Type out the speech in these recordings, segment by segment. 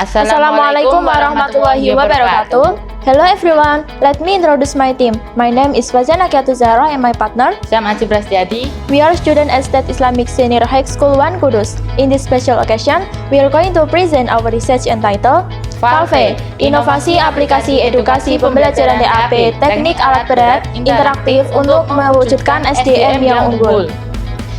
Assalamualaikum warahmatullahi wabarakatuh. Hello everyone, let me introduce my team. My name is Fazana Kiatu Zahra and my partner Syam Aji Prastiadi. We are student at State Islamic Senior High School 1 Kudus. In this special occasion, we are going to present our research entitled Valve, Inovasi Aplikasi Edukasi Pembelajaran TAP, Teknik Alat Berat Interaktif untuk mewujudkan SDM yang unggul.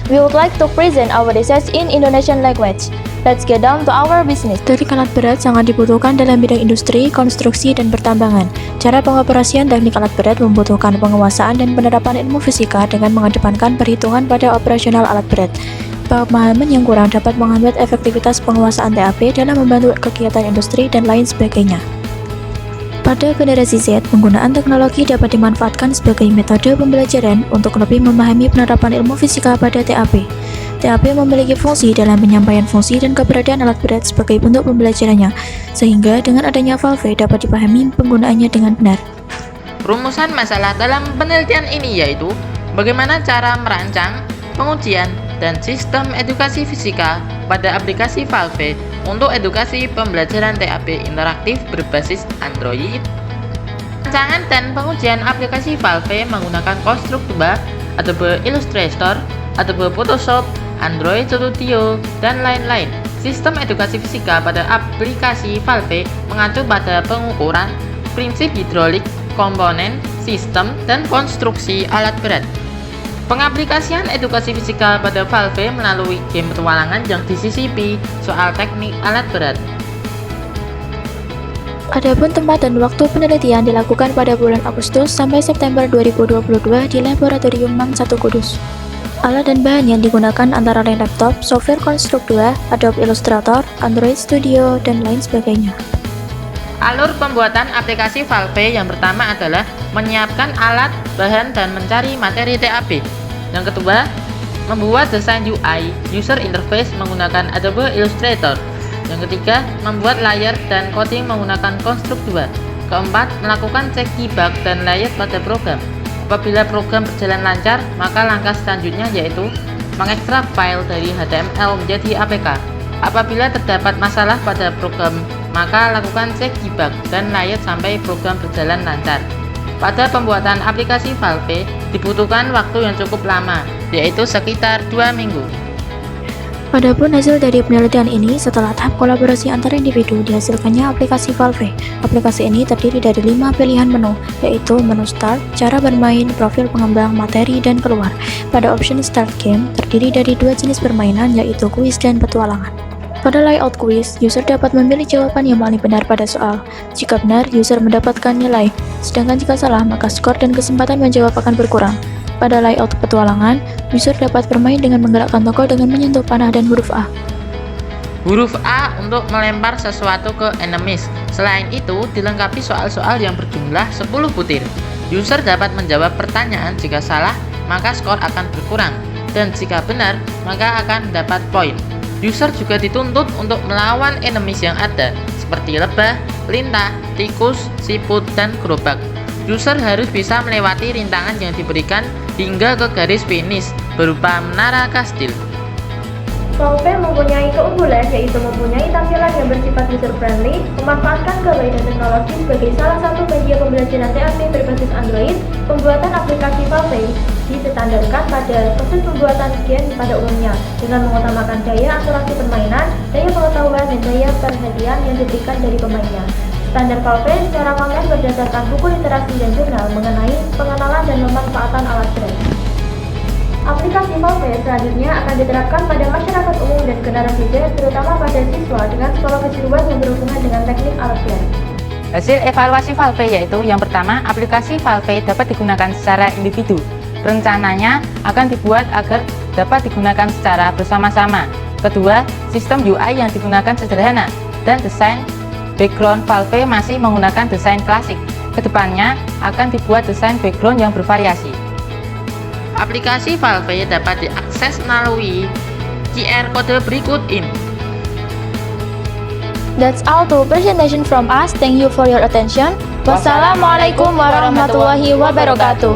We would like to present our research in Indonesian language. Let's get down to our business. Teknik alat berat sangat dibutuhkan dalam bidang industri, konstruksi, dan pertambangan. Cara pengoperasian teknik alat berat membutuhkan penguasaan dan penerapan ilmu fisika dengan mengedepankan perhitungan pada operasional alat berat. Pemahaman yang kurang dapat menghambat efektivitas penguasaan TAP dalam membantu kegiatan industri dan lain sebagainya. Pada generasi Z, penggunaan teknologi dapat dimanfaatkan sebagai metode pembelajaran untuk lebih memahami penerapan ilmu fisika pada TAP. TAP memiliki fungsi dalam penyampaian fungsi dan keberadaan alat berat sebagai bentuk pembelajarannya, sehingga dengan adanya Valve dapat dipahami penggunaannya dengan benar. Rumusan masalah dalam penelitian ini yaitu bagaimana cara merancang, pengujian, dan sistem edukasi fisika pada aplikasi Valve untuk edukasi pembelajaran TAP interaktif berbasis Android. Rancangan dan pengujian aplikasi Valve menggunakan Constructiva, Adobe Illustrator, Adobe Photoshop, Android Studio, dan lain-lain. Sistem edukasi fisika pada aplikasi Valve mengacu pada pengukuran, prinsip hidrolik, komponen, sistem, dan konstruksi alat berat. Pengaplikasian edukasi fisika pada Valve melalui game petualangan yang disisipi soal teknik alat berat. Adapun tempat dan waktu penelitian dilakukan pada bulan Agustus sampai September 2022 di Laboratorium MAM 1 Kudus. Alat dan bahan yang digunakan antara lain laptop, software Constructiva, Adobe Illustrator, Android Studio, dan lain sebagainya. Alur pembuatan aplikasi Valve yang pertama adalah menyiapkan alat, bahan, dan mencari materi TAP. Yang kedua, membuat desain UI, user interface menggunakan Adobe Illustrator. Yang ketiga, membuat layer dan coding menggunakan Constructiva. Keempat, melakukan cek debug dan layout pada program. Apabila program berjalan lancar, maka langkah selanjutnya yaitu mengekstrak file dari HTML menjadi APK. Apabila terdapat masalah pada program, maka lakukan cek debug dan layout sampai program berjalan lancar. Pada pembuatan aplikasi Valve dibutuhkan waktu yang cukup lama, yaitu sekitar 2 minggu. Adapun hasil dari penelitian ini, setelah tahap kolaborasi antar individu, dihasilkannya aplikasi Valve. Aplikasi ini terdiri dari 5 pilihan menu, yaitu menu Start, cara bermain, profil pengembang, materi, dan keluar. Pada option Start Game, terdiri dari 2 jenis permainan, yaitu kuis dan petualangan. Pada layout kuis, user dapat memilih jawaban yang paling benar pada soal. Jika benar, user mendapatkan nilai, sedangkan jika salah, maka skor dan kesempatan menjawab akan berkurang. Pada layout petualangan, user dapat bermain dengan menggerakkan tokoh dengan menyentuh panah dan huruf A. Huruf A untuk melempar sesuatu ke enemies. Selain itu, dilengkapi soal-soal yang berjumlah 10 butir. User dapat menjawab pertanyaan, jika salah, maka skor akan berkurang, dan jika benar, maka akan mendapat poin. User juga dituntut untuk melawan enemies yang ada, seperti lebah, lintah, tikus, siput, dan gerobak. User harus bisa melewati rintangan yang diberikan hingga ke garis finish berupa menara kastil. Valve mempunyai keunggulan yaitu mempunyai tampilan yang bersifat user-friendly, memanfaatkan kebaikan teknologi sebagai salah satu media pembelajaran TAP berbasis Android. Pembuatan aplikasi Valve distandarkan pada proses pembuatan game pada umumnya dengan mengutamakan daya akurasi permainan, daya pengetahuan, dan daya perhatian yang diberikan dari pemainnya. Standar Valve secara konten berdasarkan buku literasi dan jurnal mengenai pengenalan dan pemanfaatan alat berat. Aplikasi Valve selanjutnya akan diterapkan pada masyarakat umum dan generasi Z, terutama pada siswa dengan sekolah kejuruan yang berhubungan dengan teknik alat berat. Hasil evaluasi Valve yaitu yang pertama, aplikasi Valve dapat digunakan secara individu. Rencananya akan dibuat agar dapat digunakan secara bersama-sama. Kedua, sistem UI yang digunakan sederhana dan desain background Valve masih menggunakan desain klasik. Kedepannya akan dibuat desain background yang bervariasi. Aplikasi Valve dapat diakses melalui QR kode berikut ini. That's all to presentation from us. Thank you for your attention. Wassalamualaikum warahmatullahi wabarakatuh.